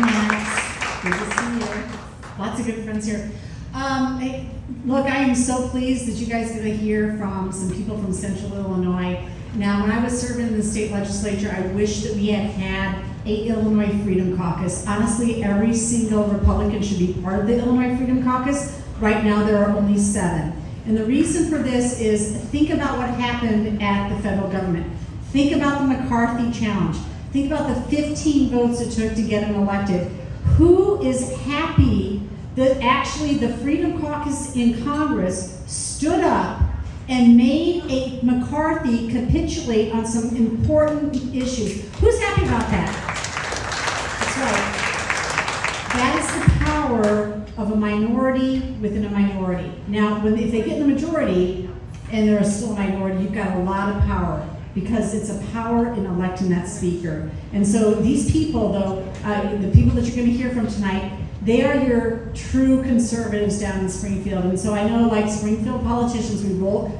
Max. Good to see you. Lots of good friends here. Look, I am so pleased that you guys get to hear from some people from Central Illinois. Now, when I was serving in the state legislature, I wish that we had had a Illinois Freedom Caucus. Honestly, every single Republican should be part of the Illinois Freedom Caucus. Right now, there are only 7. And the reason for this is, think about what happened at the federal government. Think about the McCarthy challenge. Think about the 15 votes it took to get him elected. Who is happy that actually the Freedom Caucus in Congress stood up and made a McCarthy capitulate on some important issues? Who's happy about that? That's right. That is the power of a minority within a minority. Now, if they get in the majority and they're still a minority, you've got a lot of power, because it's a power in electing that speaker. And so these people, though, the people that you're going to hear from tonight, they are your true conservatives down in Springfield. And so I know, like Springfield politicians,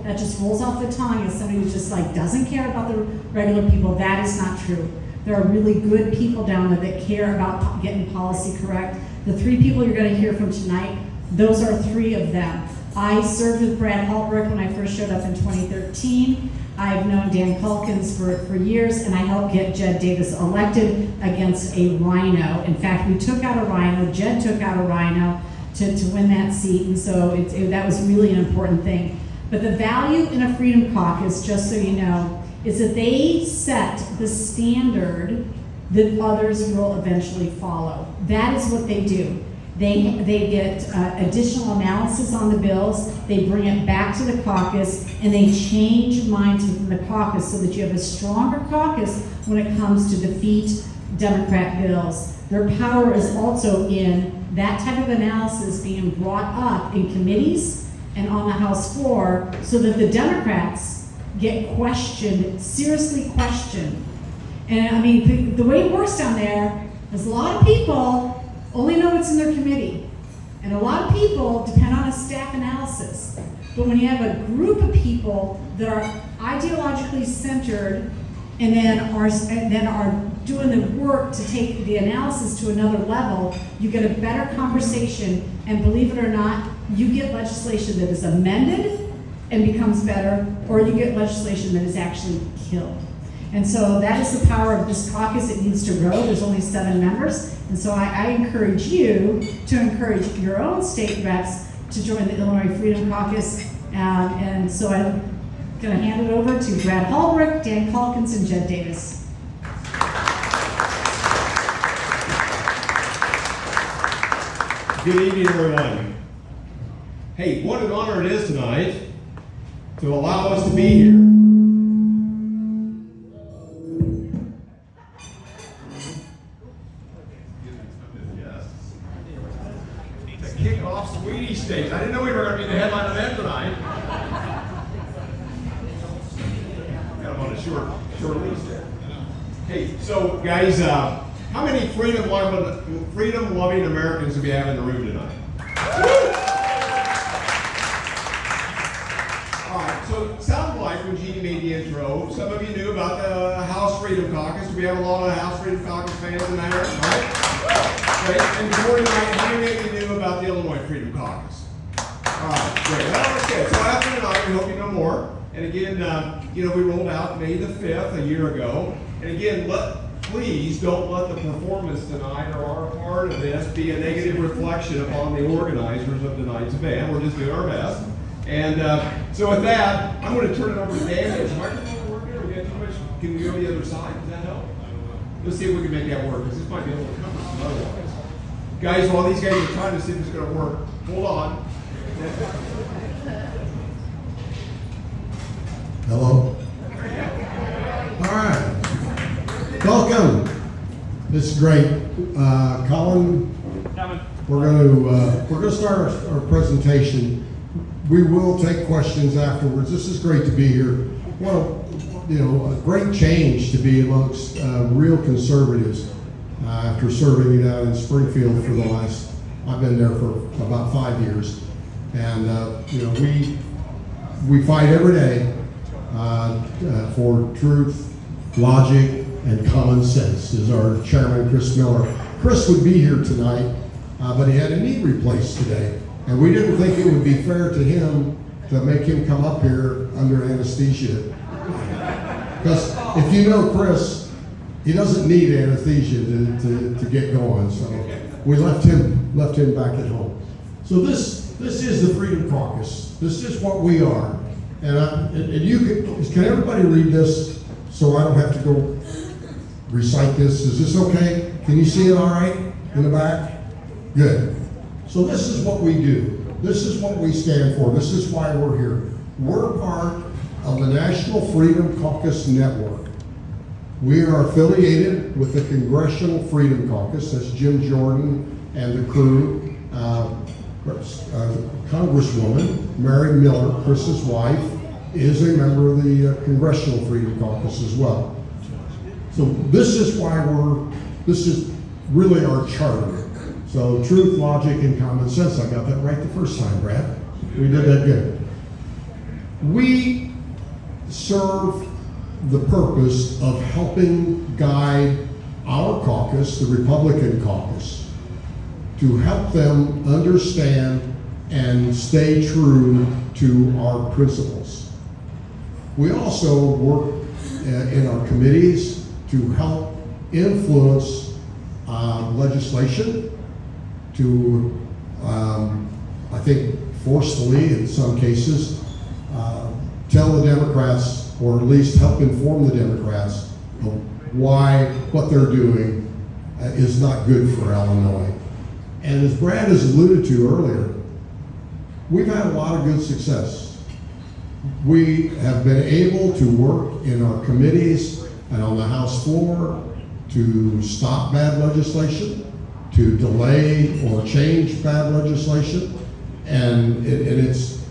that just rolls off the tongue as somebody who just doesn't care about the regular people. That is not true. There are really good people down there that care about getting policy correct. The 3 people you're going to hear from tonight, those are 3 of them. I served with Brad Hallbrick when I first showed up in 2013. I've known Dan Caucus for years, and I helped get Jed Davis elected against a rhino. In fact, we took out a rhino. Jed took out a rhino to win that seat, and so that was really an important thing. But the value in a Freedom Caucus, just so you know, is that they set the standard that others will eventually follow. That is what they do. They get additional analysis on the bills, they bring it back to the caucus, and they change minds within the caucus so that you have a stronger caucus when it comes to defeat Democrat bills. Their power is also in that type of analysis being brought up in committees and on the House floor so that the Democrats get questioned, seriously questioned. And I mean, the way it works down there is a lot of people only know what's in their committee. And a lot of people depend on a staff analysis. But when you have a group of people that are ideologically centered and then are doing the work to take the analysis to another level, you get a better conversation, and believe it or not, you get legislation that is amended and becomes better, or you get legislation that is actually killed. And so that is the power of this caucus. It needs to grow. There's only 7 members. And so I encourage you to encourage your own state reps to join the Illinois Freedom Caucus. And so I'm going to hand it over to Brad Hallbrick, Dan Caucus, and Jed Davis. Good evening, everyone. Hey, what an honor it is tonight to allow us to be here. State. I didn't know we were going to be the headline event tonight. Got them on a short lease there. Hey, so guys, how many freedom-loving Americans do we have in the room tonight? All right, so it sounded like when Jeannie made the intro, some of you knew about the House Freedom Caucus. Do we have a lot of House Freedom Caucus fans in there? Right? Great. And before tonight, how many of you knew about the Illinois Freedom Caucus? All right, great. That was good. So after tonight, we hope you know more. And again, we rolled out May the 5th a year ago. And again, please don't let the performance tonight or our part of this be a negative reflection upon the organizers of tonight's event. We're just doing our best. And so with that, I'm going to turn it over to Dan. Is the microphone working? Or we got too much? Can we go to the other side? Does that help? Let's see if we can make that work, because this might be a little cumbersome otherwise. Guys, while these guys are trying to see if it's going to work, hold on. Hello. All right. Welcome. This is great. Colin, we're going to start our presentation. We will take questions afterwards. This is great to be here. A great change to be amongst real conservatives after serving out in Springfield for the last, I've been there for about 5 years. And, we fight every day for truth, logic, and common sense, as our chairman, Chris Miller, Chris would be here tonight, but he had a knee replaced today. And we didn't think it would be fair to him to make him come up here under anesthesia. Because if you know Chris, he doesn't need anesthesia to get going. So we left him back at home. So this is the Freedom Caucus. This is what we are. And you can everybody read this so I don't have to go recite this? Is this okay? Can you see it all right in the back? Good. So this is what we do. This is what we stand for. This is why we're here. We're part of the National Freedom Caucus Network. We are affiliated with the Congressional Freedom Caucus. That's Jim Jordan and the crew. Congresswoman Mary Miller, Chris's wife, is a member of the Congressional Freedom Caucus as well. So this is why this is really our charter. So truth, logic, and common sense. I got that right the first time, Brad. We did that good. We serve the purpose of helping guide our caucus, the Republican caucus, to help them understand and stay true to our principles. We also work in our committees to help influence legislation, to, I think, forcefully in some cases, tell the Democrats, or at least help inform the Democrats of why what they're doing is not good for Illinois. And as Brad has alluded to earlier, we've had a lot of good success. We have been able to work in our committees and on the House floor to stop bad legislation, to delay or change bad legislation, and it's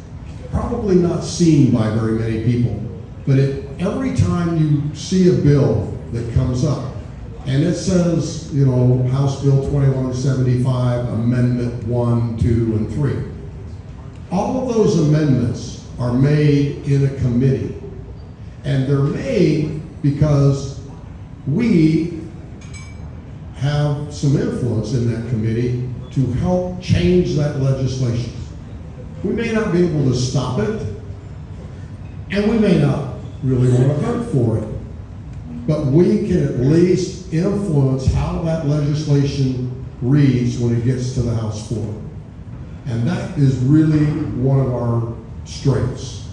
probably not seen by very many people. But every time you see a bill that comes up, and it says, you know, House Bill 2175, Amendment 1, 2, and 3. All of those amendments are made in a committee. And they're made because we have some influence in that committee to help change that legislation. We may not be able to stop it, and we may not really want to vote for it. But we can at least influence how that legislation reads when it gets to the House floor. And that is really one of our strengths.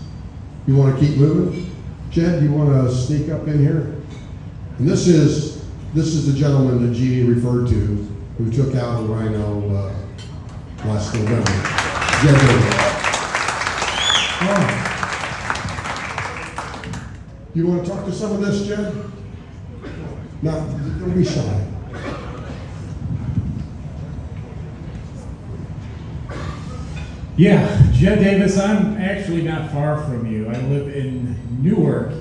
You want to keep moving? Jed, you want to sneak up in here? And this is the gentleman that Jeannie referred to who took out a rhino last November. Jed. You want to talk to some of this, Jed? No, don't be shy. Yeah, Jed Davis, I'm actually not far from you. I live in Newark,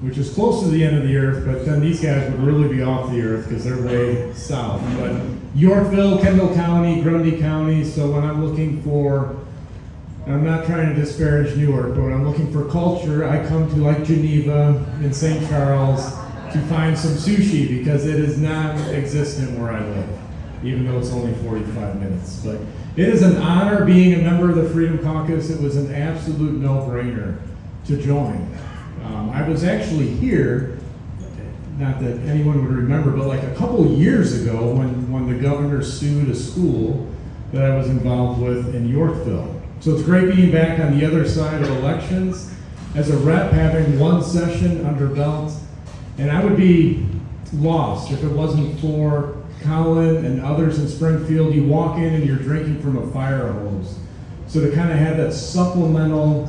which is close to the end of the earth, but then these guys would really be off the earth because they're way south. But Yorkville, Kendall County, Grundy County, so when I'm looking for, I'm not trying to disparage Newark, but when I'm looking for culture, I come to like Geneva and St. Charles to find some sushi because it is non-existent where I live, even though it's only 45 minutes. But it is an honor being a member of the Freedom Caucus. It was an absolute no-brainer to join. I was actually here, not that anyone would remember, but like a couple years ago when the governor sued a school that I was involved with in Yorkville. So it's great being back on the other side of elections as a rep, having one session under belt. And I would be lost if it wasn't for Colin and others in Springfield. You walk in and you're drinking from a fire hose. So to kind of have that supplemental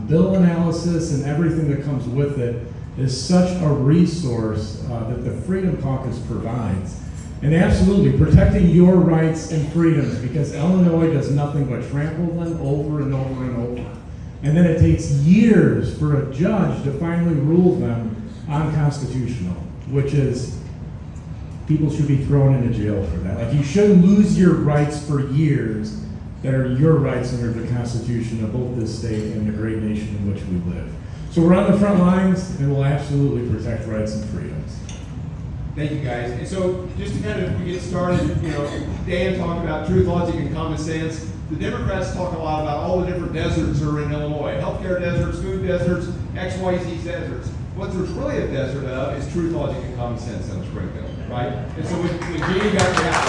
bill analysis and everything that comes with it is such a resource that the Freedom Caucus provides. And absolutely, protecting your rights and freedoms, because Illinois does nothing but trample them over and over and over. And then it takes years for a judge to finally rule them unconstitutional, which is, people should be thrown into jail for that. Like, you shouldn't lose your rights for years that are your rights under the Constitution of both this state and the great nation in which we live. So we're on the front lines, and we'll absolutely protect rights and freedoms. Thank you, guys. And so, just to kind of get started, Dan talked about truth, logic, and common sense. The Democrats talk a lot about all the different deserts that are in Illinois. Healthcare deserts, food deserts, XYZ deserts. What there's really a desert of is truth, logic, and common sense in Springfield, right? And so when Jeannie got out,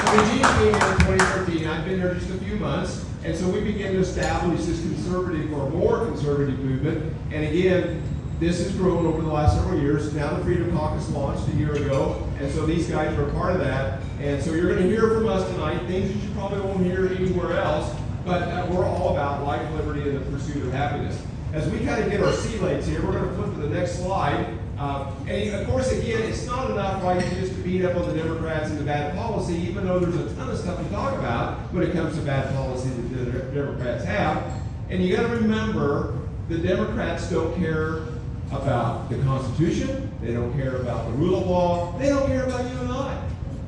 so when Jeannie came in 2013, I've been there just a few months, and so we began to establish this conservative or more conservative movement. And again, this has grown over the last several years. Now the Freedom Caucus launched a year ago, and so these guys are a part of that. And so you're going to hear from us tonight, things that you probably won't hear anywhere else, but we're all about life, liberty, and the pursuit of happiness. As we kind of get our sea legs here, we're going to flip to the next slide. And of course, again, it's not enough, right, just to beat up on the Democrats and the bad policy, even though there's a ton of stuff to talk about when it comes to bad policy that the Democrats have. And you got to remember, the Democrats don't care about the Constitution, they don't care about the rule of law, they don't care about you and I.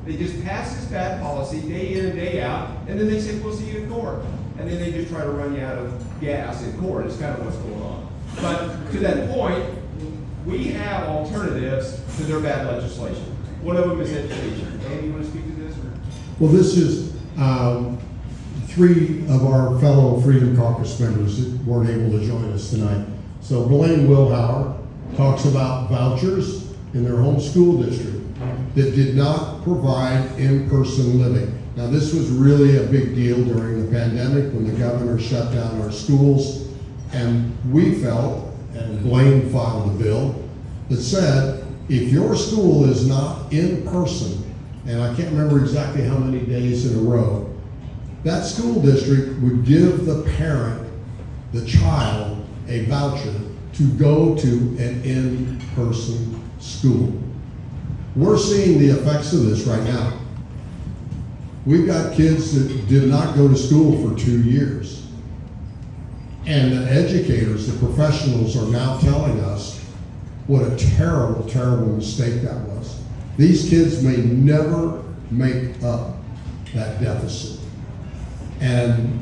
They just pass this bad policy day in and day out, and then they say, we'll see you in court. And then they just try to run you out of gas in court. It's kind of what's going on. But to that point, we have alternatives to their bad legislation. One of them is education. Andy, you want to speak to this? Or? Well, this is three of our fellow Freedom Caucus members that weren't able to join us tonight. So Blaine Wilhauer talks about vouchers in their home school district that did not provide in-person living. Now, this was really a big deal during the pandemic when the governor shut down our schools, and we felt, and Blaine filed a bill that said, if your school is not in person, and I can't remember exactly how many days in a row, that school district would give the parent, the child, a voucher to go to an in-person school. We're seeing the effects of this right now. We've got kids that did not go to school for 2 years. And the educators, the professionals are now telling us what a terrible, terrible mistake that was. These kids may never make up that deficit. And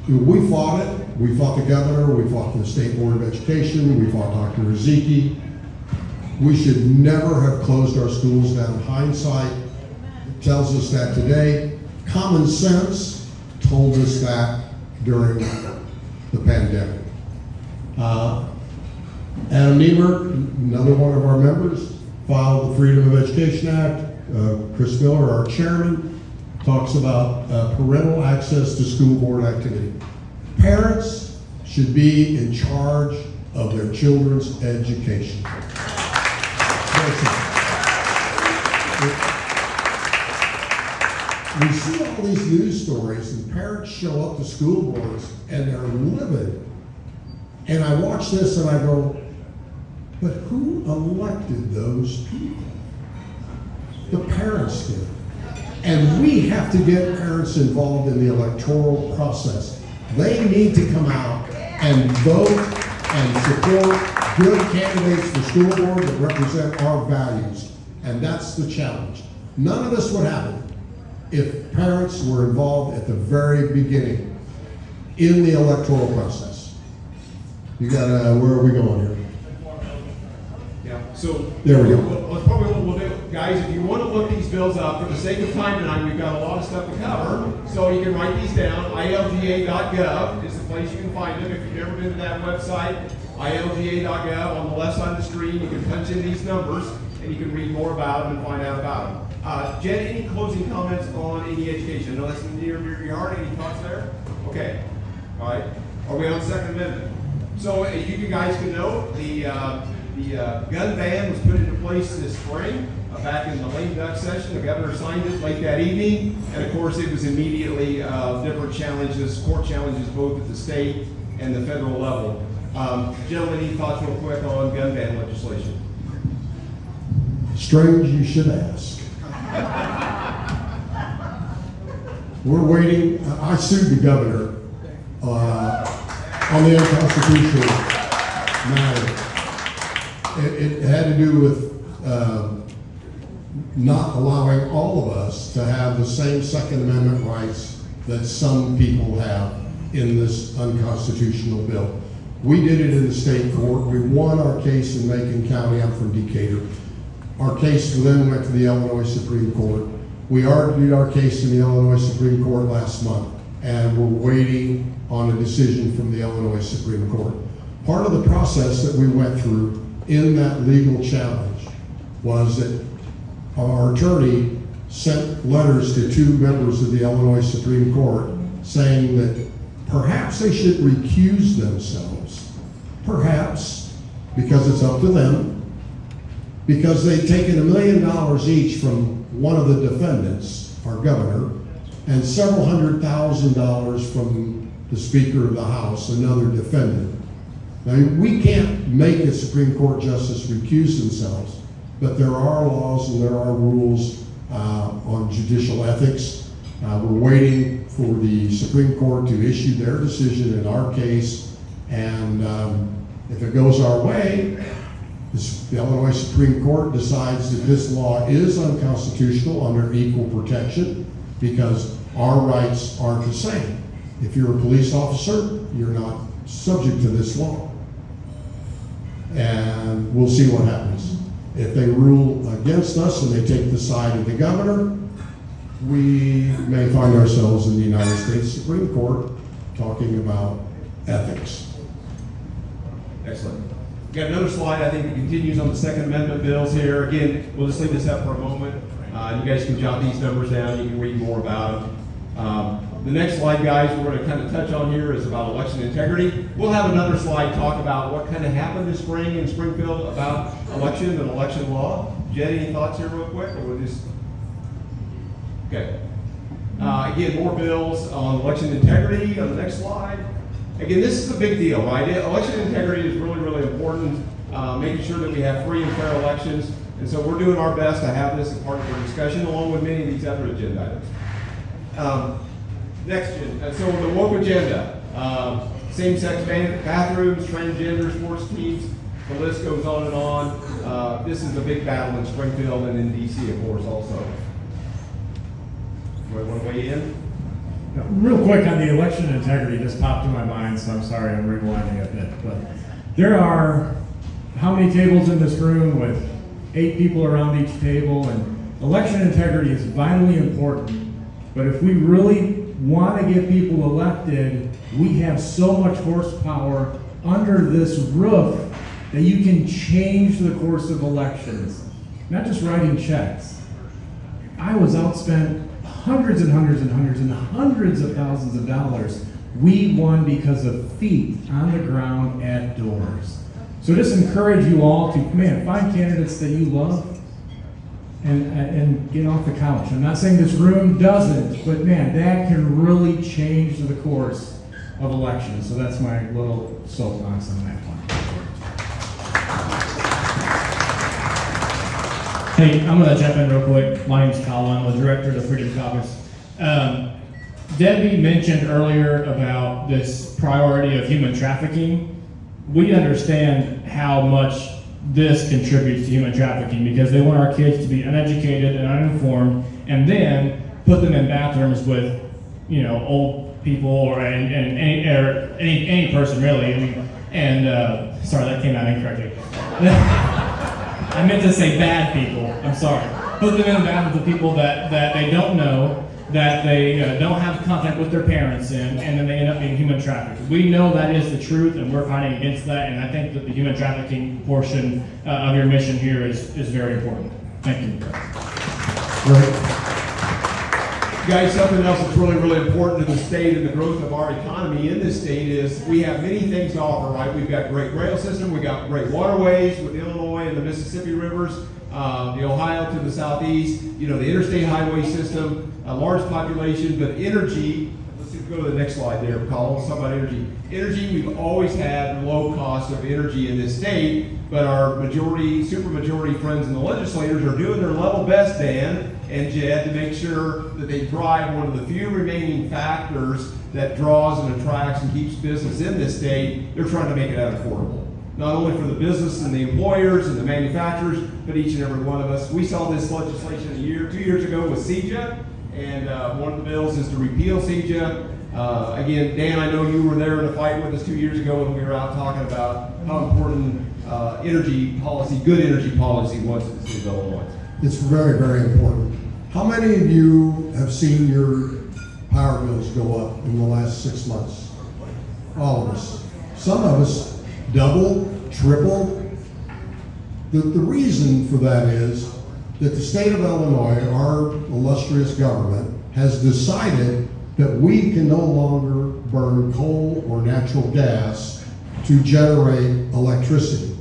we fought it. We fought the governor. We fought the State Board of Education. We fought Dr. Riziki. We should never have closed our schools down. Hindsight tells us that today. Common sense told us that during the pandemic. Adam Niemer, another one of our members, filed the Freedom of Education Act. Chris Miller, our chairman, talks about parental access to school board activity. Parents should be in charge of their children's education. We see all these news stories and parents show up to school boards and they're livid. And I watch this and I go, but who elected those people? The parents did. And we have to get parents involved in the electoral process. They need to come out and vote and support good candidates for school board that represent our values. And that's the challenge. None of this would happen if parents were involved at the very beginning in the electoral process. You got, where are we going here? Yeah, so there we go. That's probably what we'll do. Guys, if you want to look these bills up, for the sake of time tonight, we've got a lot of stuff to cover, so you can write these down. ilga.gov is the place you can find them. If you've never been to that website, ilga.gov, on the left side of the screen, you can punch in these numbers, and you can read more about them and find out about them. Jen, any closing comments on any education? I know that's near your heart. Any thoughts there? Okay. All right. Are we on Second Amendment? So you guys can know the gun ban was put into place this spring. Back in the lame duck session, the governor signed it late that evening, and of course it was immediately different challenges, court challenges both at the state and the federal level. Gentlemen, any thoughts real quick on gun ban legislation? Strange you should ask. We're waiting. I sued the governor on the unconstitutional matter. It had to do with not allowing all of us to have the same Second Amendment rights that some people have in this unconstitutional bill. We did it in the state court. We won our case in Macon County. I'm from Decatur. Our case then went to the Illinois Supreme Court. We argued our case in the Illinois Supreme Court last month, and we're waiting on a decision from the Illinois Supreme Court. Part of the process that we went through in that legal challenge was that our attorney sent letters to two members of the Illinois Supreme Court saying that perhaps they should recuse themselves, perhaps, because it's up to them, because they've taken $1 million each from one of the defendants, our governor, and several $100,000 from the Speaker of the House, another defendant. Now, we can't make a Supreme Court justice recuse themselves, but there are laws and there are rules on judicial ethics. We're waiting for the Supreme Court to issue their decision in our case, and if it goes our way, the Illinois Supreme Court decides that this law is unconstitutional under equal protection because our rights aren't the same. If you're a police officer, you're not subject to this law. And we'll see what happens. If they rule against us and they take the side of the governor, we may find ourselves in the United States Supreme Court talking about ethics. Excellent. We've got another slide, I think, that continues on the Second Amendment bills here. Again, we'll just leave this up for a moment. You guys can jot these numbers down. You can read more about them. The next slide, guys, we're going to kind of touch on here is about election integrity. We'll have another slide talk about what kind of happened this spring in Springfield about election and election law. Jed, any thoughts here real quick? Or we'll just... Okay. Again, more bills on election integrity on the next slide. Again, this is a big deal, right? Election integrity is really, really important, making sure that we have free and fair elections. And so we're doing our best to have this as part of our discussion, along with many of these other agenda items. Next, so the woke agenda, same-sex bathrooms, transgender sports teams, the list goes on and on. This is a big battle in Springfield and in DC, of course, also. You want to weigh in? Real quick on the election integrity, just popped in my mind, so I'm sorry I'm rewinding a bit. But there are how many tables in this room with 8 people around each table, and election integrity is vitally important. But if we really want to get people elected, we have so much horsepower under this roof that you can change the course of elections, not just writing checks. I was outspent hundreds and hundreds and hundreds and hundreds of thousands of dollars. We won because of feet on the ground at doors. So just encourage you all to, find candidates that you love and get off the couch. I'm not saying this room doesn't, but that can really change the course of elections. So that's my little soapbox on that one. Hey, I'm going to jump in real quick. My name's Colin. I'm the director of the Freedom Caucus. Debbie mentioned earlier about this priority of human trafficking. We understand how much this contributes to human trafficking because they want our kids to be uneducated and uninformed and then put them in bathrooms with, old people or any person really. Sorry, that came out incorrectly. I meant to say bad people. I'm sorry. Put them in bathrooms with people that they don't know, that they don't have contact with their parents in, and then they end up being human trafficked. We know that is the truth, and we're fighting against that, and I think that the human trafficking portion of your mission here is very important. Thank you. Right. Guys, something else that's really, really important to the state and the growth of our economy in this state is we have many things to offer, right? We've got great rail system, we've got great waterways with Illinois and the Mississippi rivers, the Ohio to the southeast, the interstate highway system, a large population, but energy, let's just go to the next slide there, Colin, let's talk about energy. Energy, we've always had low cost of energy in this state, but our supermajority friends and the legislators are doing their level best, Dan and Jed, to make sure that they drive one of the few remaining factors that draws and attracts and keeps business in this state. They're trying to make it affordable. Not only for the business and the employers and the manufacturers, but each and every one of us. We saw this legislation 2 years ago with CEJA, and one of the bills is to repeal CEJA. Again, Dan, I know you were there in a fight with us 2 years ago when we were out talking about how important energy policy, good energy policy was in the state of Illinois. It's very, very important. How many of you have seen your power bills go up in the last 6 months? All of us. Some of us double, triple. The reason for that is that the state of Illinois, our illustrious government, has decided that we can no longer burn coal or natural gas to generate electricity.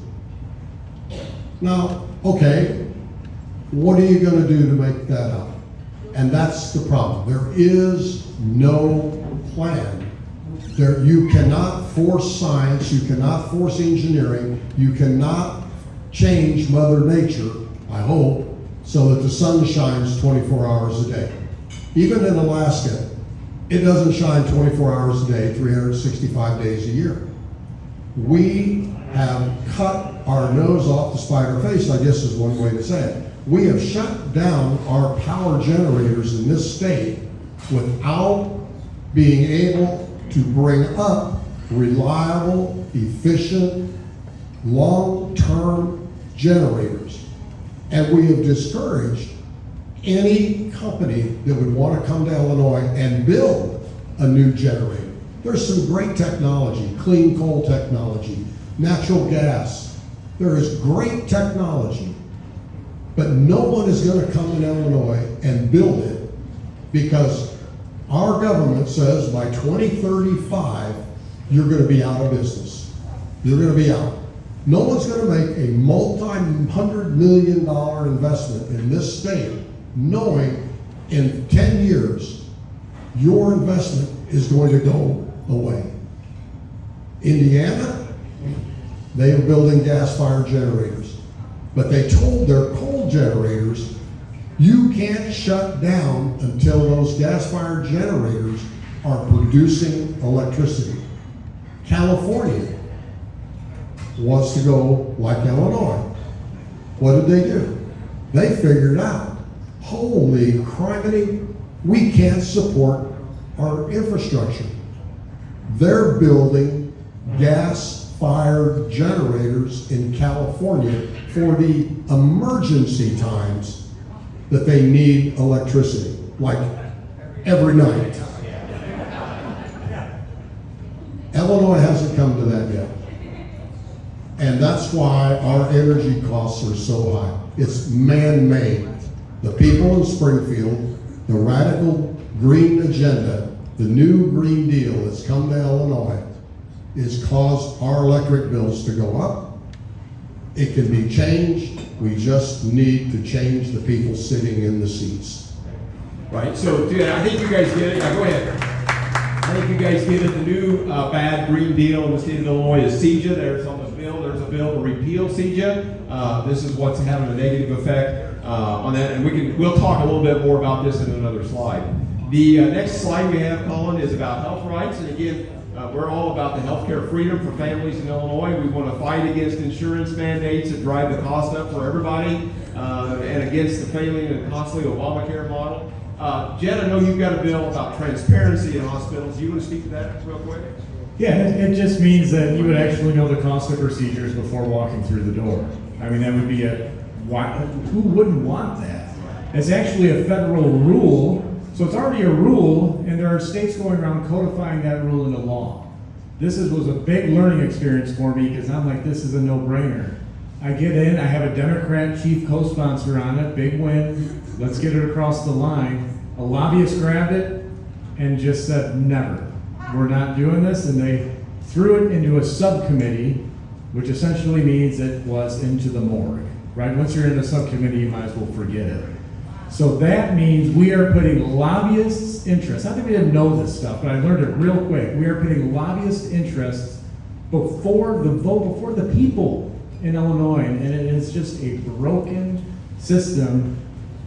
Now, okay, what are you going to do to make that up? And that's the problem. There is no plan. You cannot force science, you cannot force engineering, you cannot change Mother Nature, I hope, so that the sun shines 24 hours a day. Even in Alaska, it doesn't shine 24 hours a day, 365 days a year. We have cut our nose off to spite our face, I guess is one way to say it. We have shut down our power generators in this state without being able to bring up reliable, efficient, long-term generators. And we have discouraged any company that would want to come to Illinois and build a new generator. There's some great technology, clean coal technology, natural gas. There is great technology, but no one is going to come in Illinois and build it because our government says by 2035, you're going to be out of business. You're going to be out. No one's going to make a multi-$100 million investment in this state knowing in 10 years, your investment is going to go away. Indiana, they are building gas-fired generators, but they told their coal generators, you can't shut down until those gas-fired generators are producing electricity. California wants to go like Illinois. What did they do? They figured out, holy criminy, we can't support our infrastructure. They're building gas-fired generators in California for the emergency times that they need electricity, like every night. Illinois hasn't come to that yet. And that's why our energy costs are so high. It's man-made. The people in Springfield, the radical green agenda, the new Green Deal that's come to Illinois, has caused our electric bills to go up. It can be changed. We just need to change the people sitting in the seats. Right, so I think you guys get it. Go ahead. I think you guys get it. The new bad Green Deal in the state of Illinois is CEJA. There's on the bill. There's a bill to repeal CEJA. This is what's having a negative effect on that, and we'll talk a little bit more about this in another slide. The next slide we have, Colin, is about health rights, and again, we're all about the healthcare freedom for families in Illinois. We want to fight against insurance mandates that drive the cost up for everybody, and against the failing and costly Obamacare model. Jen, I know you've got a bill about transparency in hospitals. You want to speak to that real quick? Yeah, it just means that you would actually know the cost of procedures before walking through the door. I mean, that would be who wouldn't want that? It's actually a federal rule, so it's already a rule, and there are states going around codifying that rule into law. This was a big learning experience for me because I'm like, this is a no-brainer. I get in, I have a Democrat chief co-sponsor on it, big win, let's get it across the line. A lobbyist grabbed it and just said, never. We're not doing this, and they threw it into a subcommittee, which essentially means it was into the morgue, right? Once you're in a subcommittee, you might as well forget it. So that means we are putting lobbyists' interests, I think we didn't know this stuff, but I learned it real quick. We are putting lobbyist interests before the vote, before the people in Illinois, and it is just a broken system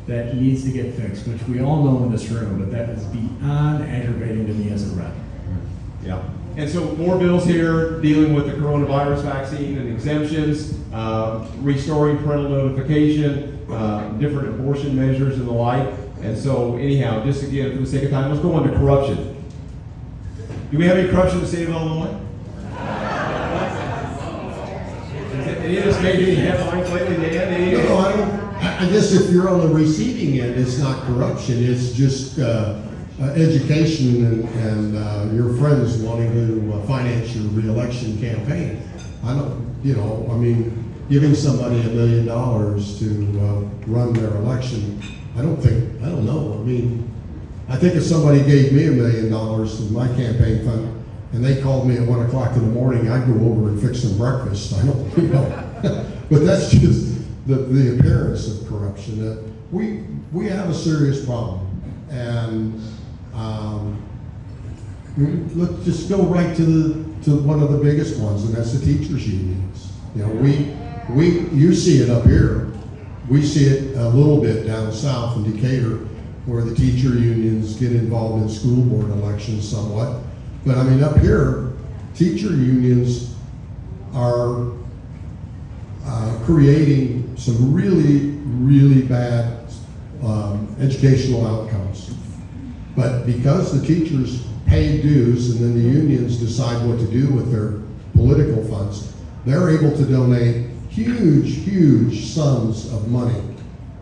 that needs to get fixed, which we all know in this room, but that is beyond aggravating to me as a rep. Yeah. And so more bills here dealing with the coronavirus vaccine and exemptions, restoring parental notification, different abortion measures and the like. And so anyhow, just again, for the sake of time, let's go on to corruption. Do we have any corruption in the state of Illinois? Any of this made any headlines lately, Dan? Any- No, I don't, I guess if you're on the receiving end, it's not corruption, it's just, education and your friends wanting to finance your reelection campaign. I don't, I mean, giving somebody $1 million to run their election, I don't know. I mean, I think if somebody gave me $1 million to my campaign fund and they called me at 1 o'clock in the morning, I'd go over and fix them breakfast. I don't, but that's just the appearance of corruption. We have a serious problem, and let's just go right to one of the biggest ones, and that's the teachers' unions. You see it up here. We see it a little bit down south in Decatur, where the teacher unions get involved in school board elections somewhat. But I mean, up here, teacher unions are creating some really, really bad educational outcomes. But because the teachers pay dues and then the unions decide what to do with their political funds, they're able to donate huge sums of money.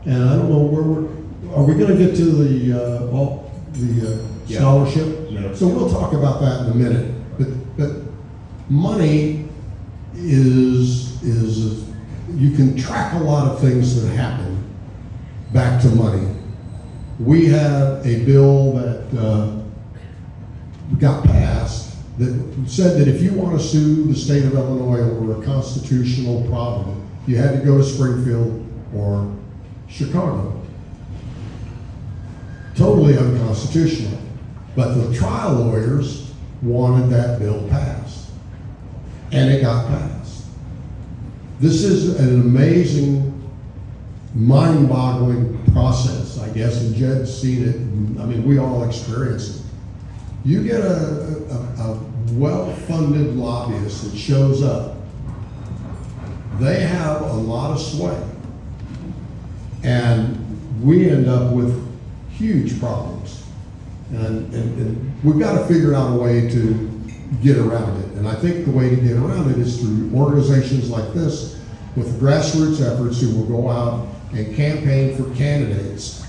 And I don't know are we going to get to the Yeah. scholarship? Yeah. So we'll talk about that in a minute. But money is you can track a lot of things that happen back to money. We had a bill that got passed that said that if you want to sue the state of Illinois over a constitutional problem, you had to go to Springfield or Chicago. Totally unconstitutional. But the trial lawyers wanted that bill passed. And it got passed. This is an amazing, mind-boggling process, I guess, and Jed's seen it. I mean, we all experience it. You get a well-funded lobbyist that shows up. They have a lot of sway. And we end up with huge problems. And we've got to figure out a way to get around it. And I think the way to get around it is through organizations like this with grassroots efforts who will go out and campaign for candidates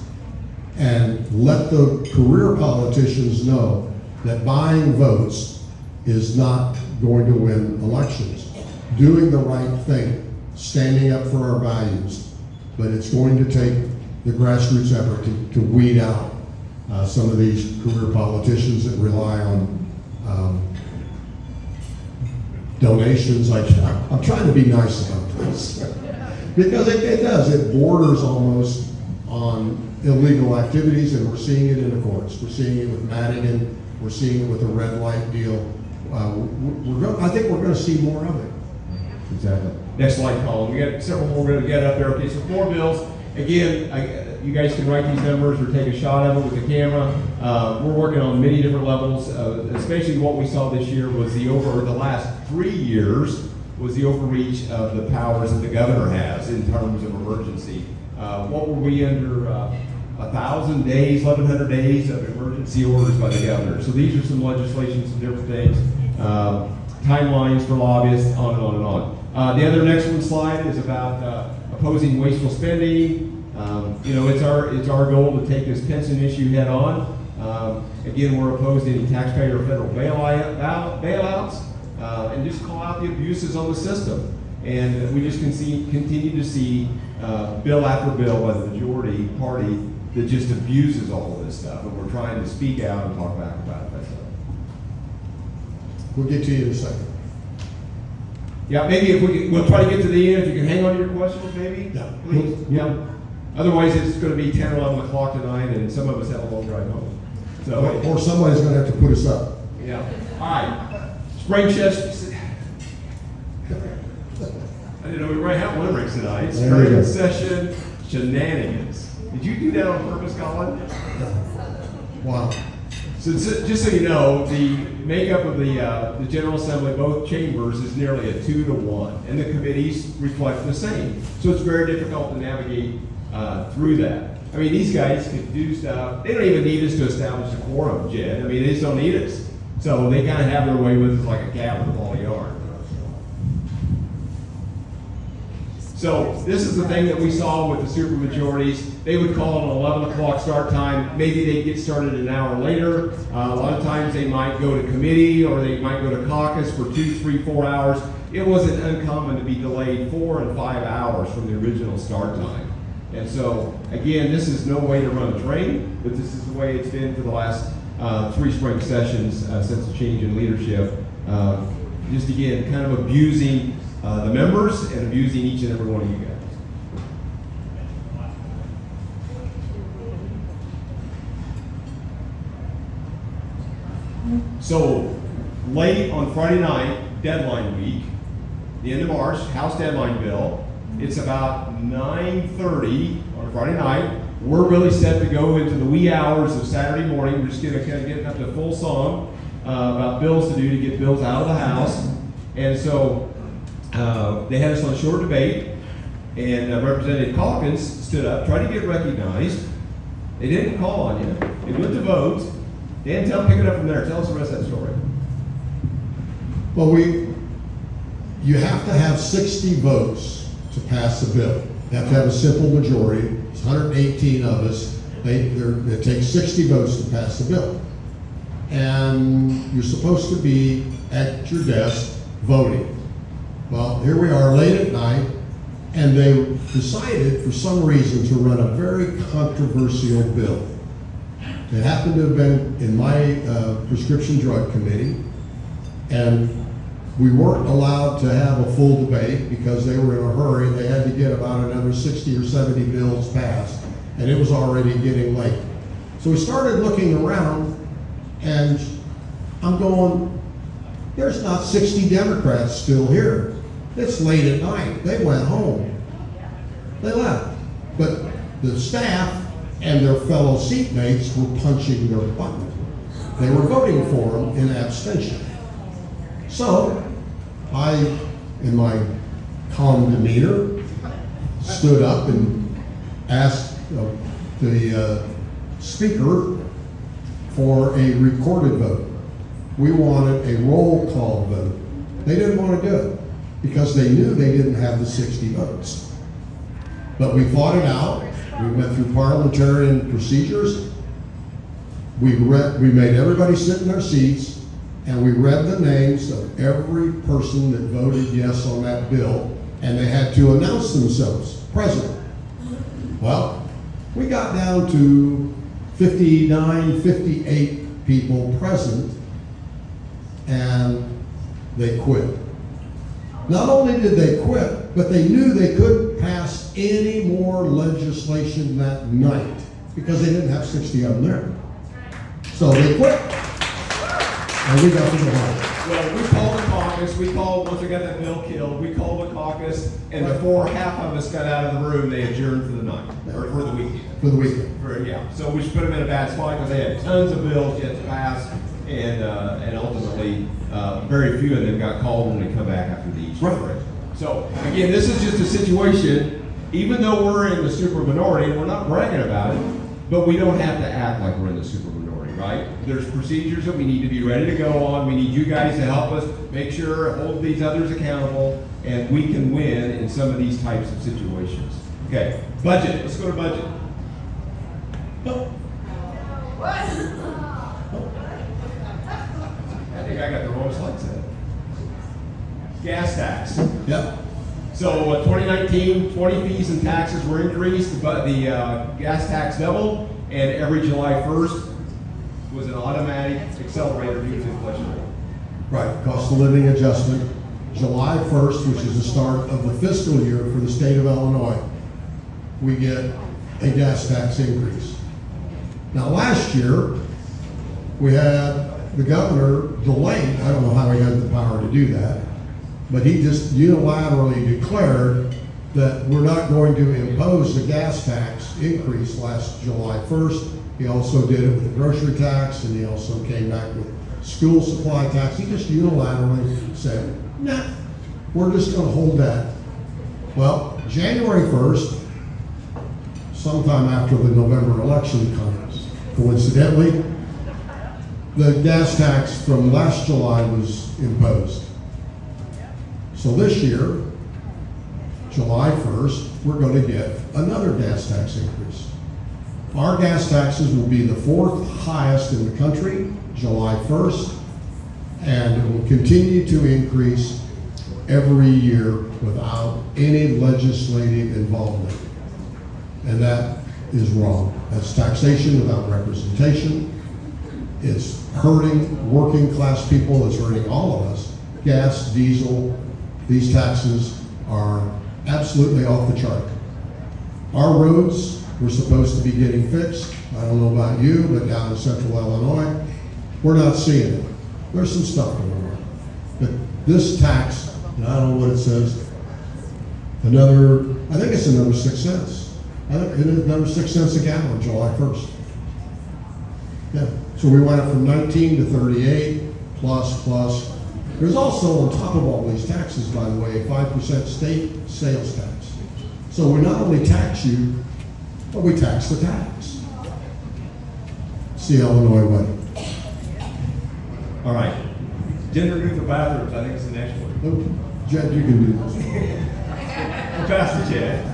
and let the career politicians know that buying votes is not going to win elections. Doing the right thing, standing up for our values, but it's going to take the grassroots effort to weed out some of these career politicians that rely on donations. I'm trying to be nice about this because it does. It borders almost on illegal activities, and we're seeing it in the courts. We're seeing it with Madigan. We're seeing it with the red light deal. I think we're going to see more of it. Exactly. Next slide, Colin. We got several more we're going to get up there. Okay, so 4 bills. Again, you guys can write these numbers or take a shot of it with the camera. We're working on many different levels. Especially what we saw this year was the last 3 years was the overreach of the powers that the governor has in terms of emergency. What were we under? 1,000 days, 1,100 days of emergency orders by the governor. So these are some legislation, some different things, timelines for lobbyists, on and on and on. The other next one slide is about opposing wasteful spending. It's our goal to take this pension issue head on. Again, we're opposed to any taxpayer or federal bailouts, and just call out the abuses on the system. And we just continue to see bill after bill by the majority party that just abuses all of this stuff, and we're trying to speak out and talk back about it. We'll get to you in a second. Yeah, maybe we'll try to get to the end. If you can hang on to your questions, maybe. Yeah. Please. Yeah. Otherwise, it's going to be 10 or 11 o'clock tonight, and some of us have a long drive home. So. Or somebody's going to have to put us up. Yeah. All right. Spring session. I didn't know we were going to have limericks tonight. There you go. Spring session shenanigans. Did you do that on purpose, Colin? Wow. So just so you know, the makeup of the General Assembly, both chambers, is nearly a 2-to-1, and the committees reflect the same. So it's very difficult to navigate through that. I mean, these guys could do stuff. They don't even need us to establish a quorum, Jed. I mean, they just don't need us. So they kind of have their way with us like a cat with a ball of yarn. So this is the thing that we saw with the supermajorities. They would call an 11 o'clock start time. Maybe they'd get started an hour later. A lot of times they might go to committee or they might go to caucus for 2, 3, 4 hours. It wasn't uncommon to be delayed 4 and 5 hours from the original start time. And so, again, this is no way to run a train, but this is the way it's been for the last 3 spring sessions since the change in leadership. Just again, kind of abusing the members and abusing each and every one of you guys. So, late on Friday night, deadline week, the end of March, House deadline bill, it's about 9:30 on Friday night. We're really set to go into the wee hours of Saturday morning. We're just going to kind of get up to full song about bills to do to get bills out of the House. And so they had us on a short debate, and Representative Caucus stood up, tried to get recognized. They didn't call on you. They went to vote. Dan, pick it up from there. Tell us the rest of that story. Well, you have to have 60 votes to pass a bill. You have to have a simple majority. It's 118 of us. It takes 60 votes to pass a bill. And you're supposed to be at your desk voting. Well, here we are late at night, and they decided for some reason to run a very controversial bill. It happened to have been in my prescription drug committee, and we weren't allowed to have a full debate because they were in a hurry. They had to get about another 60 or 70 bills passed, and it was already getting late. So we started looking around, and I'm going, there's not 60 Democrats still here. It's late at night. They went home. They left. But the staff and their fellow seatmates were punching their button. They were voting for them in abstention. So I, in my calm demeanor, stood up and asked the speaker for a recorded vote. We wanted a roll call vote. They didn't want to do it because they knew they didn't have the 60 votes. But we fought it out. We went through parliamentarian procedures. We made everybody sit in their seats, and we read the names of every person that voted yes on that bill, and they had to announce themselves present. Well, we got down to 59, 58 people present, and they quit. Not only did they quit, but they knew they couldn't pass any more legislation that night because they didn't have 60 of them there. So they quit, and we got to go home. Well, we called the caucus. Once we got that bill killed, we called the caucus, and before half of us got out of the room, they adjourned for the night, or for the weekend. For the weekend. Yeah, so we just put them in a bad spot because they had tons of bills yet to pass, and ultimately, very few of them got called when they come back after the Easter break. So, again, this is just a situation, even though we're in the super minority, we're not bragging about it, but we don't have to act like we're in the super minority, right? There's procedures that we need to be ready to go on. We need you guys to help us make sure, hold these others accountable, and we can win in some of these types of situations. Okay, budget. Let's go to budget. I think I got the wrong slide set. Gas tax. Yep. So 2019, 20 fees and taxes were increased, but the gas tax doubled, and every July 1st was an automatic accelerator due to the inflation rate. Right, cost of living adjustment, July 1st, which is the start of the fiscal year for the state of Illinois, we get a gas tax increase. Now last year, we had the governor delayed, I don't know how he had the power to do that, but he just unilaterally declared that we're not going to impose the gas tax increase last July 1st. He also did it with the grocery tax, and he also came back with school supply tax. He just unilaterally said, nah, we're just going to hold that. Well, January 1st, sometime after the November election comes, coincidentally, the gas tax from last July was imposed. So this year, July 1st, we're going to get another gas tax increase. Our gas taxes will be the 4th highest in the country, July 1st, and it will continue to increase every year without any legislative involvement. And that is wrong. That's taxation without representation. It's hurting working class people, it's hurting all of us. Gas, diesel, these taxes are absolutely off the chart. Our roads were supposed to be getting fixed. I don't know about you, but down in central Illinois, we're not seeing it. There's some stuff going on. But this tax, and I don't know what it says, I think it's another 6 cents. I think it is another 6 cents a gallon, July 1st. Yeah, so we went up from 19 to 38, plus. There's also, on top of all these taxes, by the way, a 5% state sales tax. So we not only tax you, but we tax the tax. See Illinois way. All right. Gender neutral bathrooms, I think it's the next one. Oh, Jed, you can do this. We'll pass to Jed.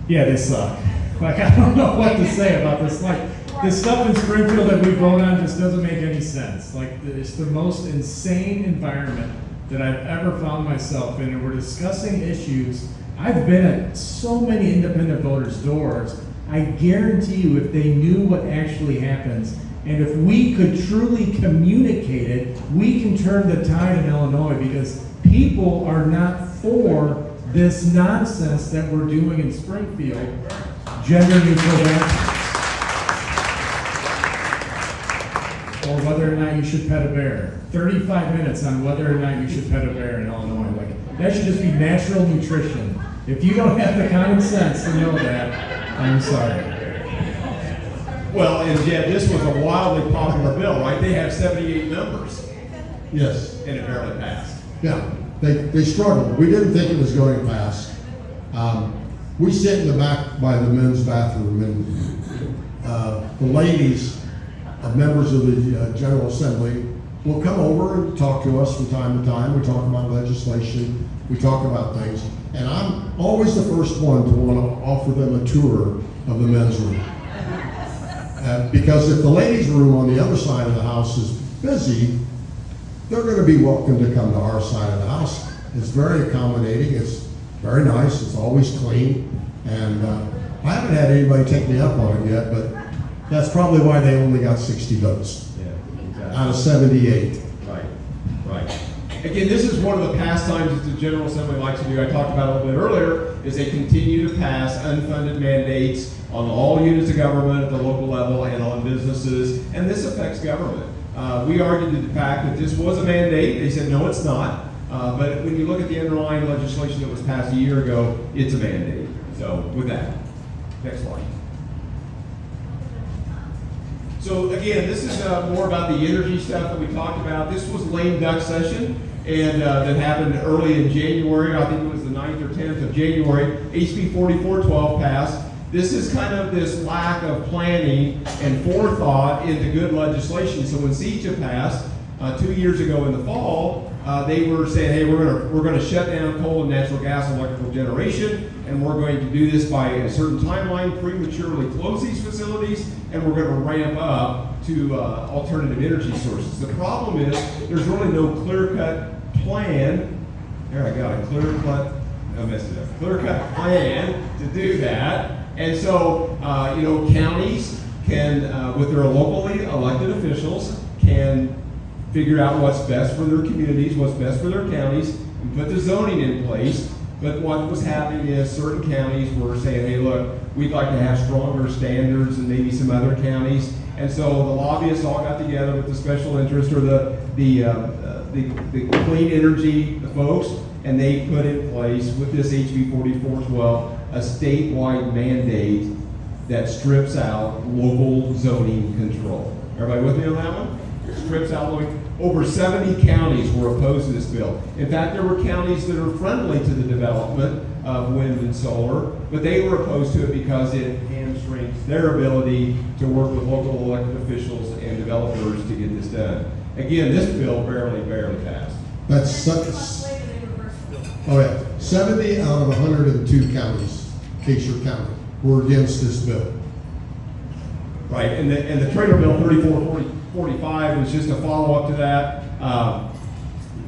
Yeah, they suck. Like, I don't know what to say about this. Like, the stuff in Springfield that we vote on just doesn't make any sense. Like, it's the most insane environment that I've ever found myself in, and we're discussing issues. I've been at so many independent voters' doors. I guarantee you, if they knew what actually happens, and if we could truly communicate it, we can turn the tide in Illinois, because people are not for this nonsense that we're doing in Springfield, gender neutral bathrooms, or whether or not you should pet a bear. 35 minutes on whether or not you should pet a bear in Illinois. Like, that should just be natural nutrition. If you don't have the common sense to know that, I'm sorry. Well, and Jed, this was a wildly popular bill, right? They have 78 members, Yes. and it barely passed. Yeah, they struggled. We didn't think it was going to pass. We sit in the back by the men's bathroom, and the ladies, members of the General Assembly, will come over and talk to us from time to time. We talk about legislation, we talk about things, and I'm always the first one to want to offer them a tour of the men's room. Because if the ladies' room on the other side of the house is busy, they're going to be welcome to come to our side of the house. It's very accommodating, it's very nice, it's always clean, and I haven't had anybody take me up on it yet, but that's probably why they only got 60 votes out of 78. Right. Again, this is one of the pastimes that the General Assembly likes to do. I talked about it a little bit earlier, is they continue to pass unfunded mandates on all units of government at the local level and on businesses, and this affects government. We argued the fact that this was a mandate. They said, no, it's not. But when you look at the underlying legislation that was passed a year ago, it's a mandate. So with that, next slide. So again, this is more about the energy stuff that we talked about. This was lame duck session, and that happened early in January. I think it was the 9th or 10th of January. HB 4412 passed. This is kind of this lack of planning and forethought into good legislation. So when CEJA passed 2 years ago in the fall, they were saying, hey, we're going to shut down coal and natural gas electrical generation, and we're going to do this by a certain timeline, prematurely close these facilities, and we're going to ramp up to alternative energy sources. The problem is there's really no clear-cut plan. There, I got a clear-cut plan to do that. And so, counties can, with their locally elected officials, can figure out what's best for their communities, what's best for their counties, and put the zoning in place. But what was happening is certain counties were saying, hey, look, we'd like to have stronger standards than maybe some other counties. And so the lobbyists all got together with the special interest or the clean energy folks, and they put in place with this HB 4412 a statewide mandate that strips out local zoning control. Everybody with me on that one? Strips out over 70 counties were opposed to this bill. In fact, there were counties that are friendly to the development of wind and solar, but they were opposed to it because it hamstrings their ability to work with local elected officials and developers to get this done. Again, this bill barely passed. That's Oh, yeah. 70 out of 102 counties, Caucus County, were against this bill. Right, and the trailer bill 3445 was just a follow-up to that.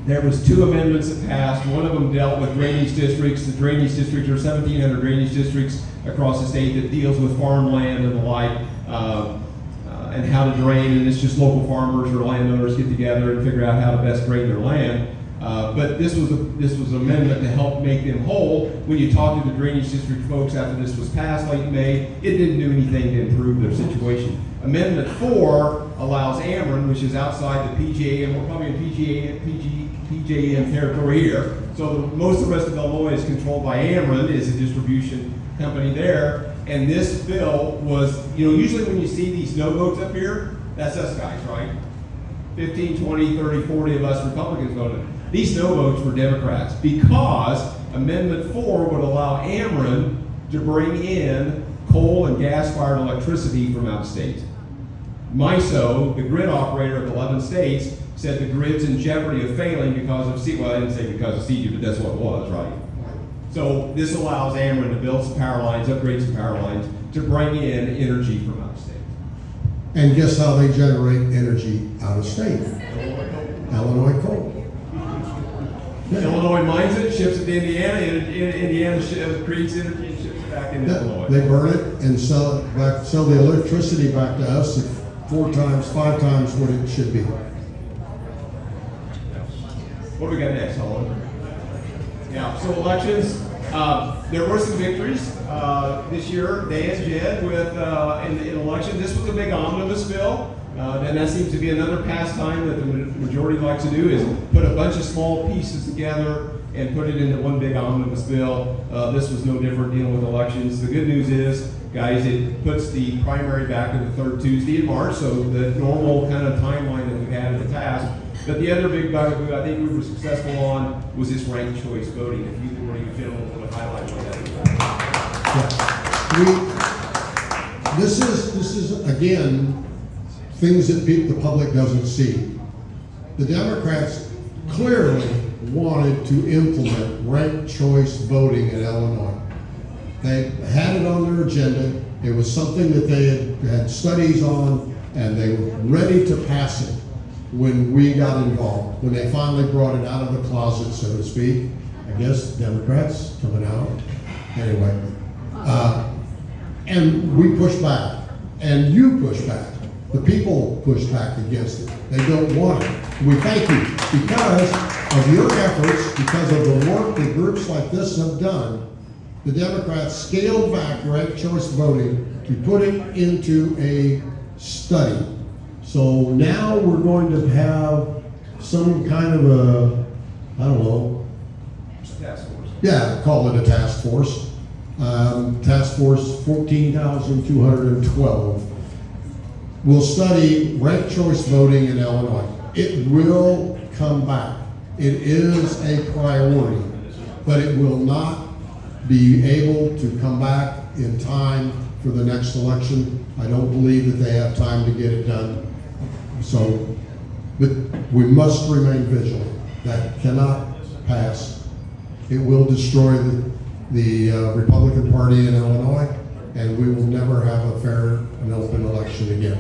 There was 2 amendments that passed. One of them dealt with drainage districts. The drainage districts are 1,700 drainage districts across the state that deals with farmland and the like, and how to drain. And it's just local farmers or landowners get together and figure out how to best drain their land. But this was an amendment to help make them whole. When you talk to the drainage district folks after this was passed late in May, it didn't do anything to improve their situation. Amendment 4 allows Ameren, which is outside the PJM, we're probably in PJM territory here. So most of the rest of Illinois is controlled by Ameren, is a distribution company there. And this bill was, usually when you see these no votes up here, that's us guys, right? 15, 20, 30, 40 of us Republicans voted. These no votes were Democrats because Amendment 4 would allow Ameren to bring in coal and gas-fired electricity from out of state. MISO, the grid operator of 11 states, said the grid's in jeopardy of failing because of I didn't say because of CG, but that's what it was, right? So this allows Ameren to build some power lines, upgrade some power lines, to bring in energy from out of state. And guess how they generate energy out of state? Illinois coal. Illinois mines it, ships it to Indiana, and Indiana creates energy and ships it back into Illinois. They burn it and sell the electricity back to us at 4 times, 5 times what it should be. What do we got next, Holland? Yeah, so elections, there were some victories this year. Dan, Jed, in election. This was a big omnibus bill. And that seems to be another pastime that the majority likes to do, is put a bunch of small pieces together and put it into one big omnibus bill. This was no different dealing with elections. The good news is, guys, it puts the primary back to the 3rd Tuesday in March, so the normal kind of timeline that we had in the past. But the other big bugaboo I think we were successful on was this ranked choice voting. If you were you gentlemen would highlight what that is. This is again things that the public doesn't see. The Democrats clearly wanted to implement ranked choice voting in Illinois. They had it on their agenda. It was something that they had studies on, and they were ready to pass it when we got involved. When they finally brought it out of the closet, so to speak. I guess Democrats coming out. Anyway. And we pushed back. And you pushed back. The people pushed back against it. They don't want it. We thank you because of your efforts, because of the work that groups like this have done. The Democrats scaled back ranked choice voting to put it into a study. So now we're going to have some kind of a, I don't know. Task force. Yeah, call it a task force. Task force 14,212. Will study ranked choice voting in Illinois. It will come back. It is a priority, but it will not be able to come back in time for the next election. I don't believe that they have time to get it done. So, but we must remain vigilant. That cannot pass. It will destroy the Republican Party in Illinois, and we will never have a fair and open election again.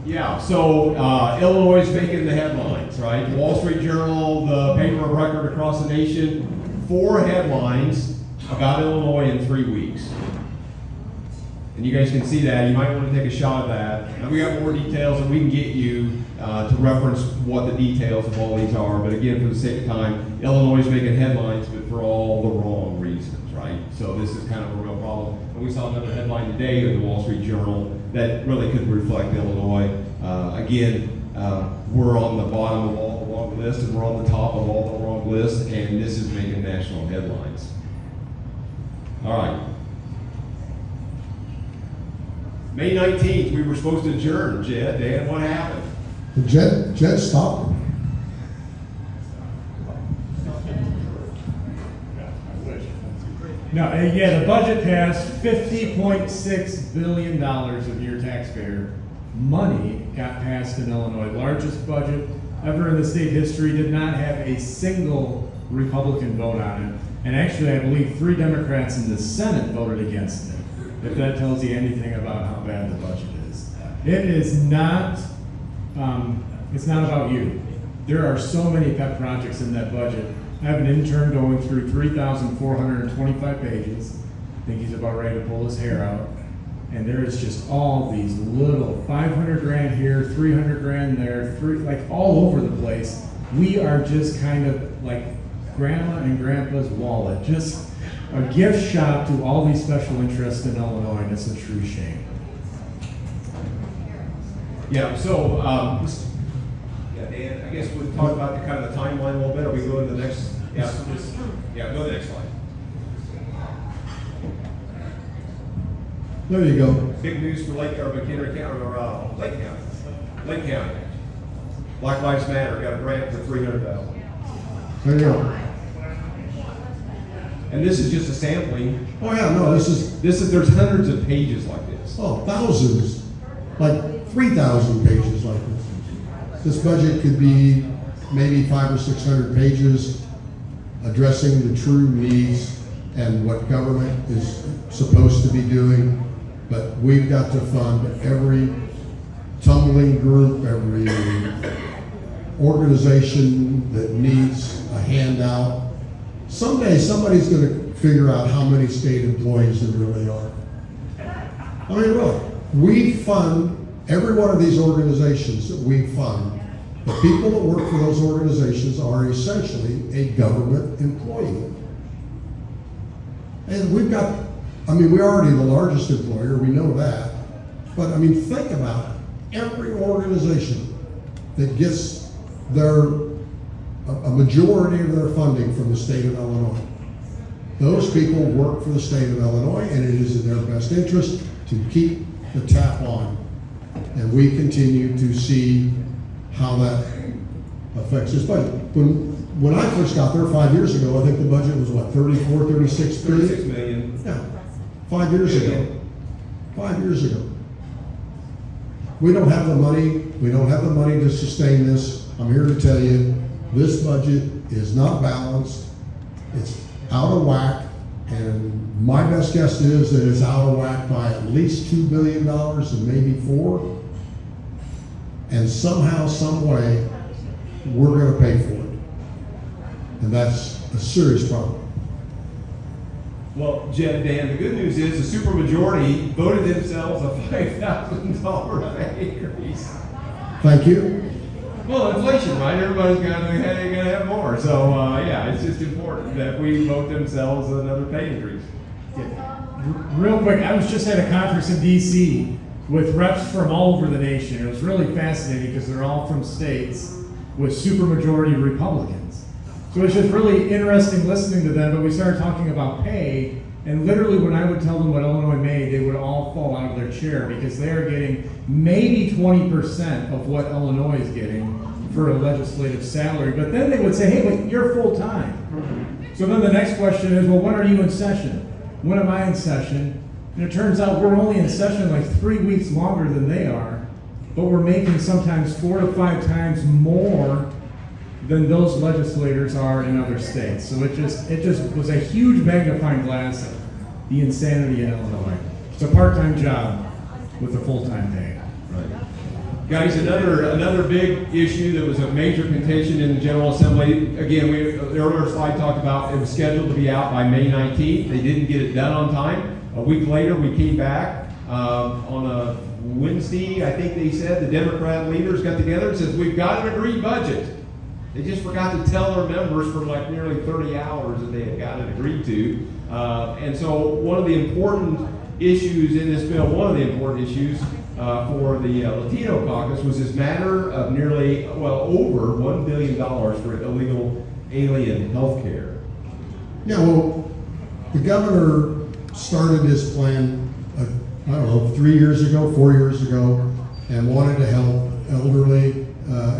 Yeah, so Illinois is making the headlines, right? The Wall Street Journal, the paper of record across the nation, 4 headlines about Illinois in 3 weeks. And you guys can see that. You might want to take a shot at that. And we got more details that we can get you to reference what the details of all these are. But again, for the sake of time, Illinois is making headlines, but for all the wrong reasons, right? So this is kind of a real problem. And we saw another headline today in the Wall Street Journal that really could reflect Illinois. We're on the bottom of all the wrong lists, and we're on the top of all the wrong lists, and this is making national headlines. All right. May 19th, we were supposed to adjourn, Jed. Dan, what happened? Jed stopped him. No, the budget passed. $50.6 billion of your taxpayer money got passed in Illinois. Largest budget ever in the state history, did not have a single Republican vote on it. And actually, I believe 3 Democrats in the Senate voted against it, if that tells you anything about how bad the budget is. It is not, it's not about you. There are so many pet projects in that budget. I have an intern going through 3,425 pages. I think he's about ready to pull his hair out. And there is just all these little 500 grand here, 300 grand there, like all over the place. We are just kind of like grandma and grandpa's wallet, just a gift shop to all these special interests in Illinois, and it's a true shame. Yeah, so, yeah, Dan, I guess we'll talk about the kind of the timeline a little bit. Are we going to the next? Yeah, yeah, go to the next slide. There you go. Big news for Lake, or McHenry County, or Lake County. Lake County. Black Lives Matter got a grant for $300,000. There you go. And this is just a sampling. Oh yeah, no, this is, There's hundreds of pages like this. oh, thousands, like 3,000 pages like this. This budget could be maybe 500 or 600 pages addressing the true needs and what government is supposed to be doing. But we've got to fund every tumbling group, every organization that needs a handout. Someday somebody's going to figure out how many state employees there really are. I mean, look, we fund every one of these organizations that we fund. The people that work for those organizations are essentially a government employee. And we've got, I mean, we're already the largest employer, we know that. But I mean, think about it. Every organization that gets a majority of their funding from the state of Illinois, those people work for the state of Illinois, and it is in their best interest to keep the tap on. And we continue to see how that affects this budget. When I first got there 5 years ago, I think the budget was what, 34, 36 billion? 36 million. Yeah, 5 years ago. 5 years ago. We don't have the money. We don't have the money to sustain this. I'm here to tell you, this budget is not balanced. It's out of whack. And my best guess is that it's out of whack by at least $2 billion and maybe $4 billion. And somehow, some way, we're going to pay for it. And that's a serious problem. Well, Dan, the good news is the supermajority voted themselves a $5,000 pay increase. Thank you. Well, inflation, right? Everybody's got to have more. So, yeah, it's just important that we vote themselves another pay increase. Real quick, I was just at a conference in D.C. with reps from all over the nation. It was really fascinating because they're all from states with supermajority Republicans. So it's just really interesting listening to them, but we started talking about pay, and literally when I would tell them what Illinois made, they would all fall out of their chair because they are getting maybe 20% of what Illinois is getting for a legislative salary. But then they would say, hey, but you're full-time. So then the next question is, well, when are you in session? When am I in session? And it turns out we're only in session like 3 weeks longer than they are, but we're making sometimes 4 to 5 times more than those legislators are in other states. So it just was a huge magnifying glass of the insanity in Illinois. It's a part-time job with a full-time pay. Right. Guys, another big issue that was a major contention in the General Assembly. Again, the earlier slide talked about it was scheduled to be out by May 19th. They didn't get it done on time. A week later, we came back on a Wednesday. I think they said the Democrat leaders got together and said, we've got an agreed budget. They just forgot to tell their members for like nearly 30 hours that they had got it agreed to. And so one of the important issues in this bill, for the Latino caucus was this matter of nearly, over $1 billion for illegal alien health care. Yeah, well, the governor started his plan, 3 years ago, 4 years ago, and wanted to help elderly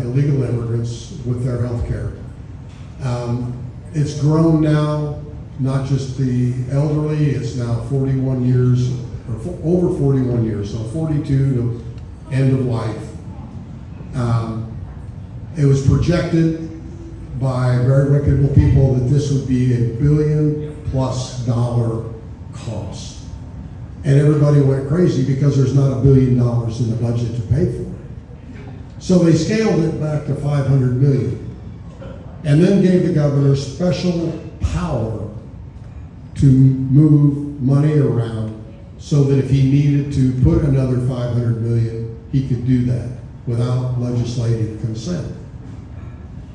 illegal immigrants with their health care. It's grown now, not just the elderly, it's now 41 years, or over 41 years, so 42 to end of life. It was projected by very reputable people that this would be $1 billion+ cost. And everybody went crazy because there's not $1 billion in the budget to pay for it. So they scaled it back to $500 million. And then gave the governor special power to move money around so that if he needed to put another $500 million, he could do that without legislative consent.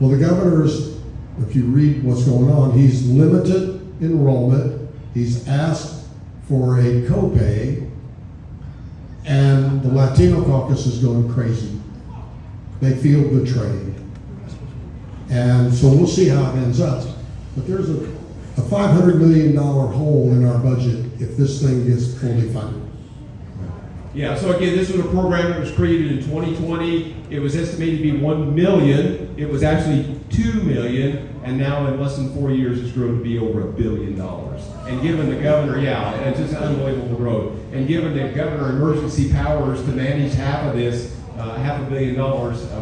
Well, the governor's, if you read what's going on, he's limited enrollment, he's asked for a copay, and the Latino caucus is going crazy. They feel betrayed. And so we'll see how it ends up. But there's a $500 million hole in our budget if this thing gets fully funded. Yeah, so again, this was a program that was created in 2020. It was estimated to be 1 million. It was actually 2 million, and now in less than 4 years, it's grown to be over $1 billion. And given the governor, it's just unbelievable growth. And given the governor emergency powers to manage half of this, $500 million,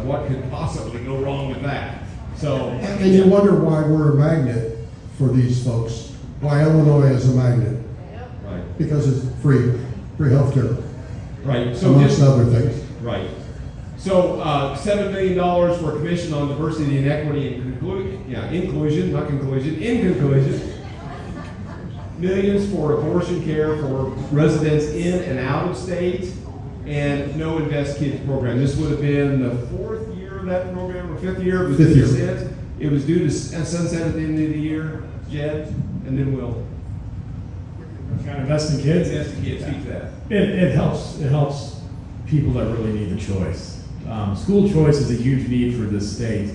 what could possibly go wrong with that? So, and you wonder why we're a magnet for these folks. Why Illinois is a magnet? right, Because it's free healthcare, right. So amongst other things. Right. So $7 million for a commission on diversity and equity and inclusion, not conclusion, in conclusion. Millions for abortion care for residents in and out of state, and no Invest Kids program. This would have been the 4th year of that program, or 5th year. It was Fifth year. It was due to sunset at the end of the year, Jed, and then we'll Kind of invest in kids. Invest in Kids. Speak to that. It helps people that really need the choice. School choice is a huge need for this state.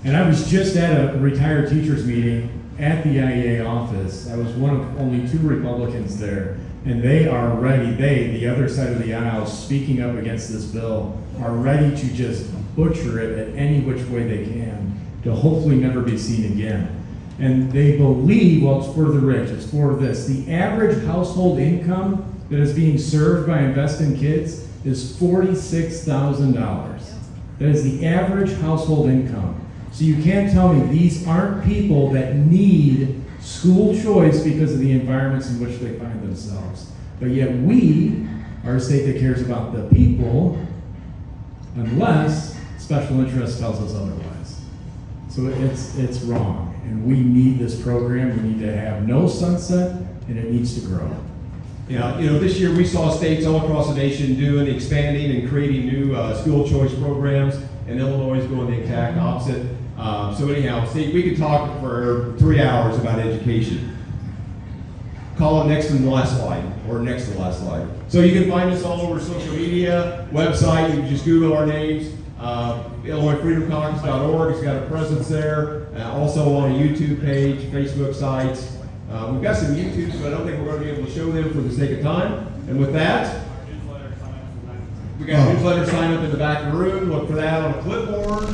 And I was just at a retired teachers meeting at the IEA office. I was one of only 2 Republicans there. And they are ready, the other side of the aisle, speaking up against this bill, are ready to just butcher it at any which way they can to hopefully never be seen again. And they believe, well, it's for the rich, it's for this. The average household income that is being served by Invest in Kids is $46,000. That is the average household income. So you can't tell me these aren't people that need school choice because of the environments in which they find themselves. But yet we are a state that cares about the people unless special interest tells us otherwise. So it's wrong. And we need this program. We need to have no sunset, and it needs to grow. Yeah, this year we saw states all across the nation expanding and creating new school choice programs, and Illinois is going the exact opposite. So anyhow, Steve, we could talk for 3 hours about education. Call it next to the last slide, or next to the last slide. So you can find us all over social media, website. You can just Google our names. IllinoisFreedomCaucus.org has got a presence there. Also on a YouTube page, Facebook sites. We've got some YouTubes, but I don't think we're going to be able to show them for the sake of time. And with that, we got a newsletter sign up in the back of the room. Look for that on a clipboard.